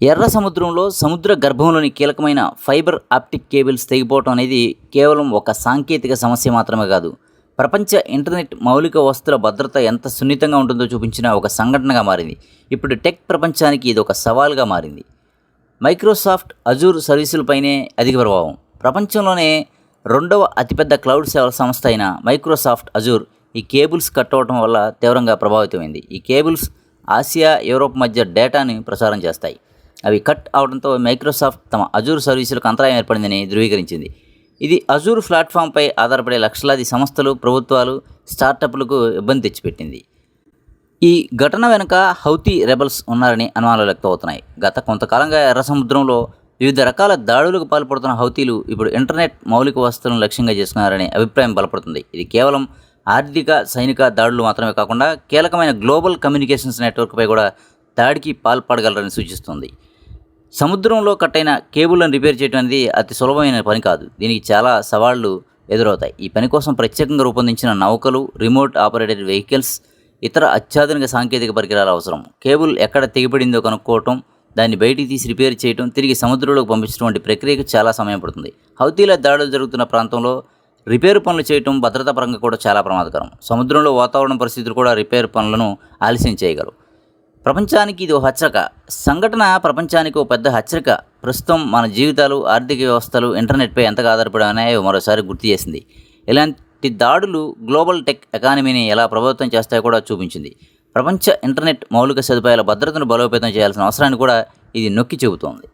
ఎర్ర సముద్రంలో సముద్ర గర్భంలోని కీలకమైన ఫైబర్ ఆప్టిక్ కేబుల్స్ తెగిపోవటం అనేది కేవలం ఒక సాంకేతిక సమస్య మాత్రమే కాదు. ప్రపంచ ఇంటర్నెట్ మౌలిక వస్తువుల భద్రత ఎంత సున్నితంగా ఉంటుందో చూపించిన ఒక సంఘటనగా మారింది. ఇప్పుడు టెక్ ప్రపంచానికి ఇది ఒక సవాల్గా మారింది. మైక్రోసాఫ్ట్ అజూర్ సర్వీసులపైనే అధిక ప్రభావం. ప్రపంచంలోనే రెండవ అతిపెద్ద క్లౌడ్ సేవల సంస్థ అయిన మైక్రోసాఫ్ట్ అజూర్ ఈ కేబుల్స్ కట్ అవటం వల్ల తీవ్రంగా ప్రభావితమైంది. ఈ కేబుల్స్ ఆసియా, యూరోప్ మధ్య డేటాని ప్రసారం చేస్తాయి. అవి కట్ అవడంతో మైక్రోసాఫ్ట్ తమ అజూర్ సర్వీసులకు అంతరాయం ఏర్పడిందని ధృవీకరించింది. ఇది అజూర్ ప్లాట్ఫామ్పై ఆధారపడే లక్షలాది సంస్థలు, ప్రభుత్వాలు, స్టార్టప్లకు ఇబ్బంది తెచ్చిపెట్టింది. ఈ ఘటన వెనుక హౌతీ రెబల్స్ ఉన్నారని అనుమానాలు వ్యక్తమవుతున్నాయి. గత కొంతకాలంగా ఎర్ర సముద్రంలో వివిధ రకాల దాడులకు పాల్పడుతున్న హౌతీలు ఇప్పుడు ఇంటర్నెట్ మౌలిక వసతులను లక్ష్యంగా చేసుకున్నారనే అభిప్రాయం బలపడుతుంది. ఇది కేవలం ఆర్థిక, సైనిక దాడులు మాత్రమే కాకుండా కీలకమైన గ్లోబల్ కమ్యూనికేషన్స్ నెట్వర్క్పై కూడా దాడికి పాల్పడగలరని సూచిస్తుంది. సముద్రంలో కట్టైన కేబుల్లను రిపేర్ చేయడం అనేది అతి సులభమైన పని కాదు. దీనికి చాలా సవాళ్లు ఎదురవుతాయి. ఈ పని కోసం ప్రత్యేకంగా రూపొందించిన నౌకలు, రిమోట్ ఆపరేటెడ్ వెహికల్స్, ఇతర అత్యాధునిక సాంకేతిక పరికరాలు అవసరం. కేబుల్ ఎక్కడ తెగిపడిందో కనుక్కోవటం, దాన్ని బయటికి తీసి రిపేర్ చేయడం, తిరిగి సముద్రంలోకి పంపించడం వంటి ప్రక్రియకు చాలా సమయం పడుతుంది. హౌతీల దాడులు జరుగుతున్న ప్రాంతంలో రిపేరు పనులు చేయడం భద్రతా పరంగా కూడా చాలా ప్రమాదకరం. సముద్రంలో వాతావరణ పరిస్థితులు కూడా రిపేర్ పనులను ఆలస్యం చేయగలవు. ప్రపంచానికి ఇది ఒక హెచ్చరిక. సంఘటన ప్రపంచానికి ఒక పెద్ద హెచ్చరిక. ప్రస్తుతం మన జీవితాలు, ఆర్థిక వ్యవస్థలు ఇంటర్నెట్పై ఎంతగా ఆధారపడి ఉన్నాయో మరోసారి గుర్తు చేసింది. ఇలాంటి దాడులు గ్లోబల్ టెక్ ఎకానమీని ఎలా ప్రభావితం చేస్తాయో కూడా చూపించింది. ప్రపంచ ఇంటర్నెట్ మౌలిక సదుపాయాల భద్రతను బలోపేతం చేయాల్సిన అవసరాన్ని కూడా ఇది నొక్కి చెబుతోంది.